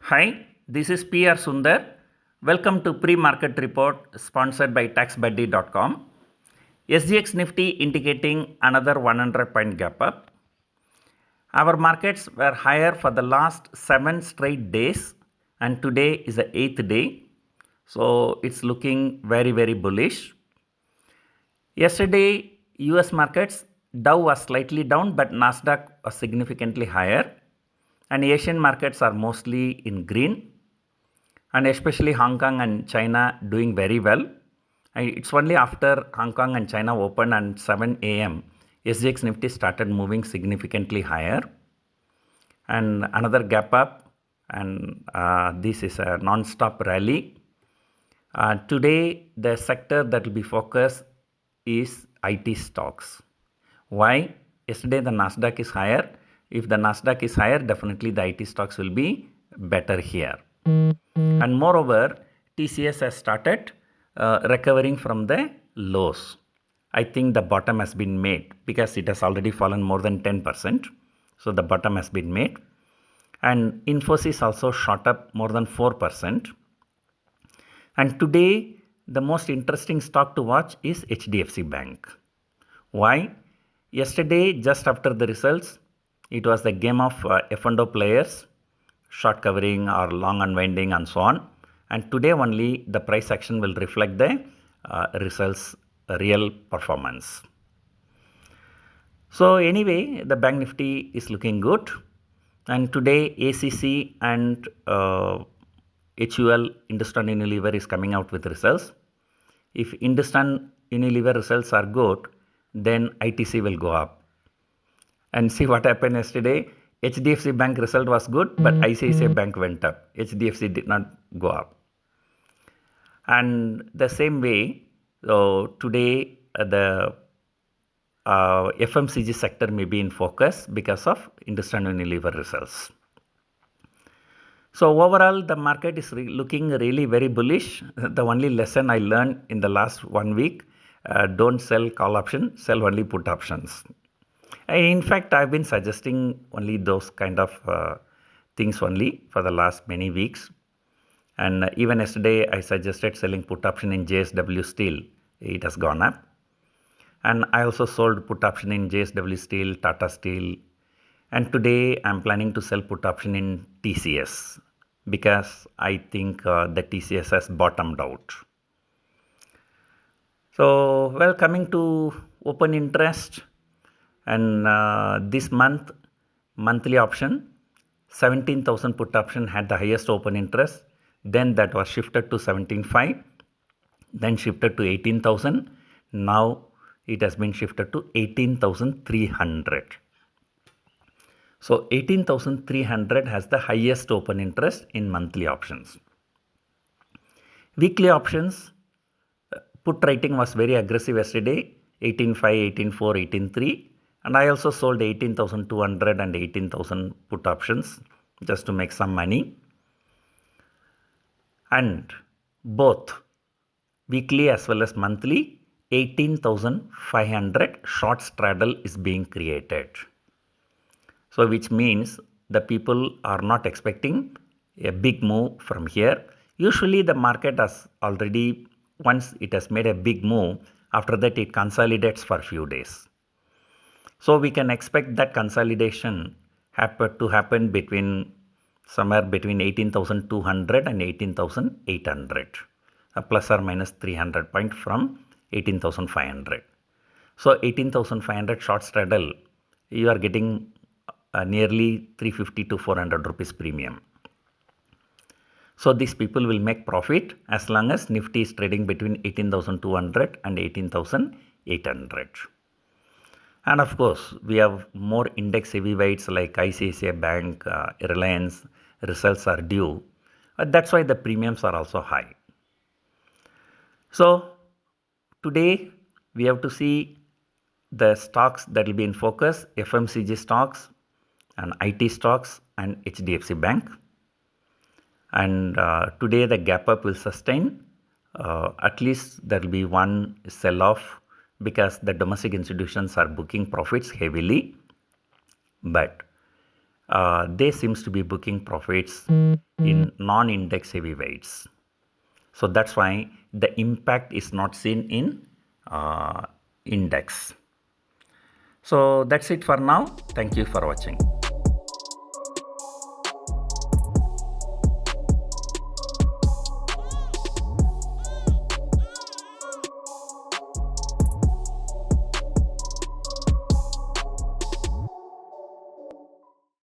Hi, this is PR Sundar. Welcome to pre-market report sponsored by taxbuddy.com. SGX Nifty indicating another 100 point gap up. Our markets were higher for the last 7 straight days and today is the 8th day. So it's looking very bullish. Yesterday US markets Dow was slightly down but Nasdaq was significantly higher and Asian markets are mostly in green and especially Hong Kong and China doing very well. And it's only after Hong Kong and China opened at 7 a.m. SGX Nifty started moving significantly higher and another gap up, and this is a non-stop rally. Today the sector that will be focused is IT stocks. Why? Yesterday the Nasdaq is higher. If the Nasdaq is higher, definitely the IT stocks will be better here. And moreover, TCS has started recovering from the lows. I think the bottom has been made because it has already fallen more than 10%. So the bottom has been made. And Infosys also shot up more than 4%. And today, the most interesting stock to watch is HDFC Bank. Why? Yesterday, just after the results, it was the game of F&O players, short covering or long unwinding and so on. And today only the price action will reflect the results real performance. So anyway, the Bank Nifty is looking good. And today ACC and HUL, Hindustan Unilever is coming out with results. If Hindustan Unilever results are good, then ITC will go up. And see what happened yesterday. HDFC Bank result was good, but ICICI Bank went up. HDFC did not go up. And the same way, today the FMCG sector may be in focus because of Hindustan Unilever results. So overall, the market is looking really very bullish. The only lesson I learned in the last 1 week, don't sell call option, sell only put options. In fact, I've been suggesting only those kind of things only for the last many weeks. And even yesterday, I suggested selling put option in JSW Steel. It has gone up. And I also sold put option in JSW Steel, Tata Steel. And today, I'm planning to sell put option in TCS because I think the TCS has bottomed out. So, well, coming to open interest. And this month, monthly option, 17,000 put option had the highest open interest. Then that was shifted to 17,500, then shifted to 18,000. Now it has been shifted to 18,300. So 18,300 has the highest open interest in monthly options. Weekly options, put writing was very aggressive yesterday, 18,500, 18,400, 18,300. And I also sold 18,200 and 18,000 put options just to make some money. And both weekly as well as monthly, 18,500 short straddle is being created. So which means the people are not expecting a big move from here. Usually the market has already, once it has made a big move, after that it consolidates for a few days. So we can expect that consolidation to happen somewhere between 18,200 and 18,800, a plus or minus 300 point from 18,500. So 18,500 short straddle, you are getting nearly 350 to 400 rupees premium. So these people will make profit as long as Nifty is trading between 18,200 and 18,800. And of course, we have more index heavyweights like ICICI Bank, Reliance, results are due. That's why the premiums are also high. So today we have to see the stocks that will be in focus, FMCG stocks and IT stocks and HDFC Bank. And today the gap up will sustain. At least there will be one sell-off because the domestic institutions are booking profits heavily. But they seems to be booking profits in non-index heavyweights. So that's why the impact is not seen in index. So that's it for now. Thank you for watching.